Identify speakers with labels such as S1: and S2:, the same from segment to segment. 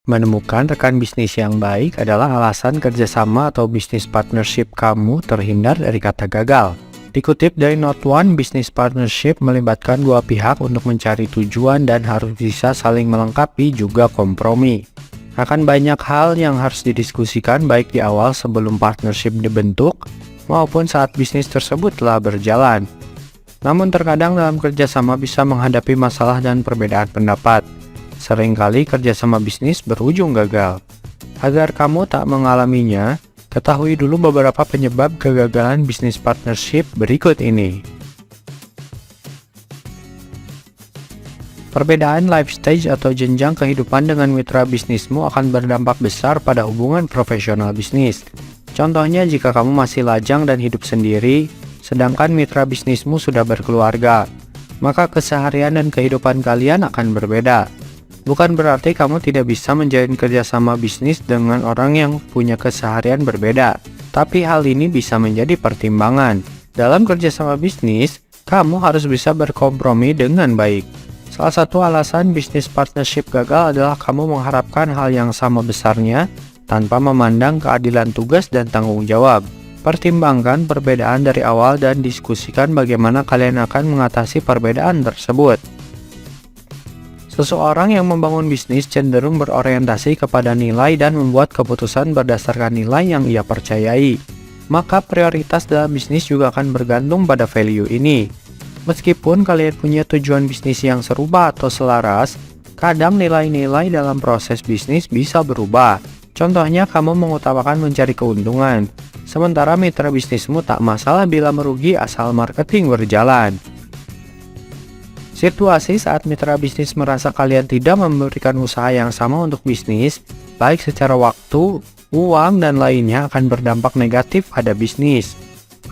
S1: Menemukan rekan bisnis yang baik adalah alasan kerjasama atau bisnis partnership kamu terhindar dari kata gagal. Dikutip dari Note One, bisnis partnership melibatkan dua pihak untuk mencari tujuan dan harus bisa saling melengkapi juga kompromi. Akan banyak hal yang harus didiskusikan baik di awal sebelum partnership dibentuk maupun saat bisnis tersebut telah berjalan. Namun terkadang dalam kerjasama bisa menghadapi masalah dan perbedaan pendapat. Seringkali kerjasama bisnis berujung gagal. Agar kamu tak mengalaminya, ketahui dulu beberapa penyebab kegagalan bisnis partnership berikut ini. Perbedaan life stage atau jenjang kehidupan dengan mitra bisnismu akan berdampak besar pada hubungan profesional bisnis. Contohnya jika kamu masih lajang dan hidup sendiri, sedangkan mitra bisnismu sudah berkeluarga, maka keseharian dan kehidupan kalian akan berbeda. Bukan berarti kamu tidak bisa menjalin kerjasama bisnis dengan orang yang punya keseharian berbeda, tapi hal ini bisa menjadi pertimbangan. Dalam kerjasama bisnis, kamu harus bisa berkompromi dengan baik. Salah satu alasan bisnis partnership gagal adalah kamu mengharapkan hal yang sama besarnya tanpa memandang keadilan tugas dan tanggung jawab. Pertimbangkan perbedaan dari awal dan diskusikan bagaimana kalian akan mengatasi perbedaan tersebut. Seseorang yang membangun bisnis cenderung berorientasi kepada nilai dan membuat keputusan berdasarkan nilai yang ia percayai. Maka prioritas dalam bisnis juga akan bergantung pada value ini. Meskipun kalian punya tujuan bisnis yang serupa atau selaras, kadang nilai-nilai dalam proses bisnis bisa berubah. Contohnya kamu mengutamakan mencari keuntungan, sementara mitra bisnismu tak masalah bila merugi asal marketing berjalan. Situasi saat mitra bisnis merasa kalian tidak memberikan usaha yang sama untuk bisnis, baik secara waktu, uang, dan lainnya akan berdampak negatif pada bisnis.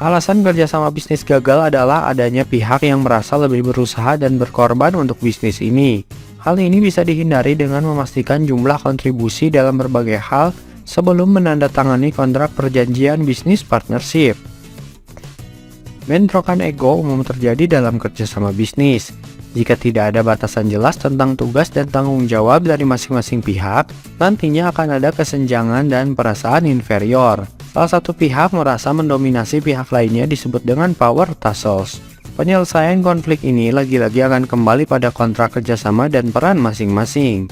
S1: Alasan kerjasama bisnis gagal adalah adanya pihak yang merasa lebih berusaha dan berkorban untuk bisnis ini. Hal ini bisa dihindari dengan memastikan jumlah kontribusi dalam berbagai hal sebelum menandatangani kontrak perjanjian bisnis partnership. Bentrokan ego umum terjadi dalam kerjasama bisnis. Jika tidak ada batasan jelas tentang tugas dan tanggung jawab dari masing-masing pihak, nantinya akan ada kesenjangan dan perasaan inferior. Salah satu pihak merasa mendominasi pihak lainnya disebut dengan power tussles. Penyelesaian konflik ini lagi-lagi akan kembali pada kontrak kerjasama dan peran masing-masing.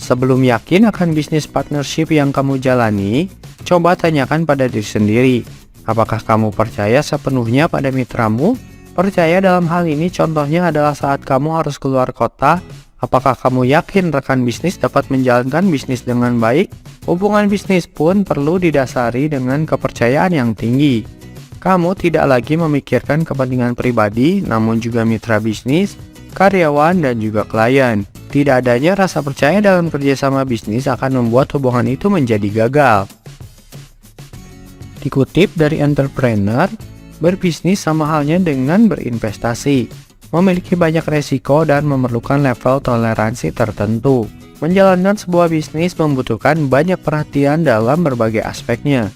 S1: Sebelum yakin akan bisnis partnership yang kamu jalani, coba tanyakan pada diri sendiri, apakah kamu percaya sepenuhnya pada mitramu? Percaya dalam hal ini contohnya adalah saat kamu harus keluar kota, apakah kamu yakin rekan bisnis dapat menjalankan bisnis dengan baik? Hubungan bisnis pun perlu didasari dengan kepercayaan yang tinggi. Kamu tidak lagi memikirkan kepentingan pribadi, namun juga mitra bisnis, karyawan, dan juga klien. Tidak adanya rasa percaya dalam kerjasama bisnis akan membuat hubungan itu menjadi gagal. Dikutip dari Entrepreneur, berbisnis sama halnya dengan berinvestasi, memiliki banyak resiko dan memerlukan level toleransi tertentu. Menjalankan sebuah bisnis membutuhkan banyak perhatian dalam berbagai aspeknya,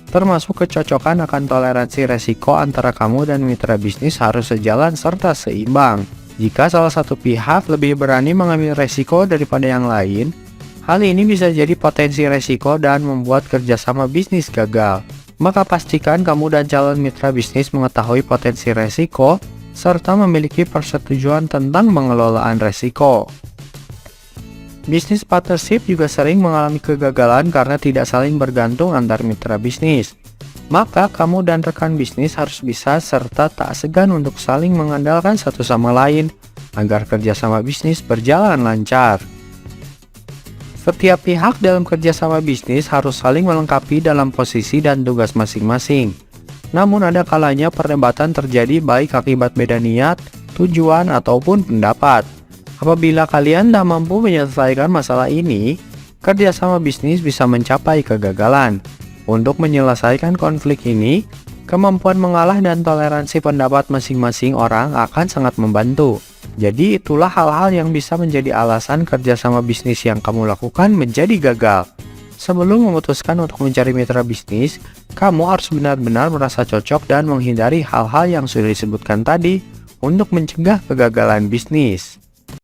S1: termasuk kecocokan akan toleransi resiko antara kamu dan mitra bisnis harus sejalan serta seimbang. Jika salah satu pihak lebih berani mengambil resiko daripada yang lain, hal ini bisa jadi potensi resiko dan membuat kerjasama bisnis gagal. Maka pastikan kamu dan calon mitra bisnis mengetahui potensi resiko serta memiliki persetujuan tentang pengelolaan resiko. Bisnis partnership juga sering mengalami kegagalan karena tidak saling bergantung antar mitra bisnis. Maka kamu dan rekan bisnis harus bisa serta tak segan untuk saling mengandalkan satu sama lain agar kerjasama bisnis berjalan lancar. Setiap pihak dalam kerjasama bisnis harus saling melengkapi dalam posisi dan tugas masing-masing. Namun ada kalanya perdebatan terjadi baik akibat beda niat, tujuan, ataupun pendapat. Apabila kalian tak mampu menyelesaikan masalah ini, kerjasama bisnis bisa mencapai kegagalan. Untuk menyelesaikan konflik ini, kemampuan mengalah dan toleransi pendapat masing-masing orang akan sangat membantu. Jadi itulah hal-hal yang bisa menjadi alasan kerjasama bisnis yang kamu lakukan menjadi gagal. Sebelum memutuskan untuk mencari mitra bisnis, kamu harus benar-benar merasa cocok dan menghindari hal-hal yang sudah disebutkan tadi untuk mencegah kegagalan bisnis.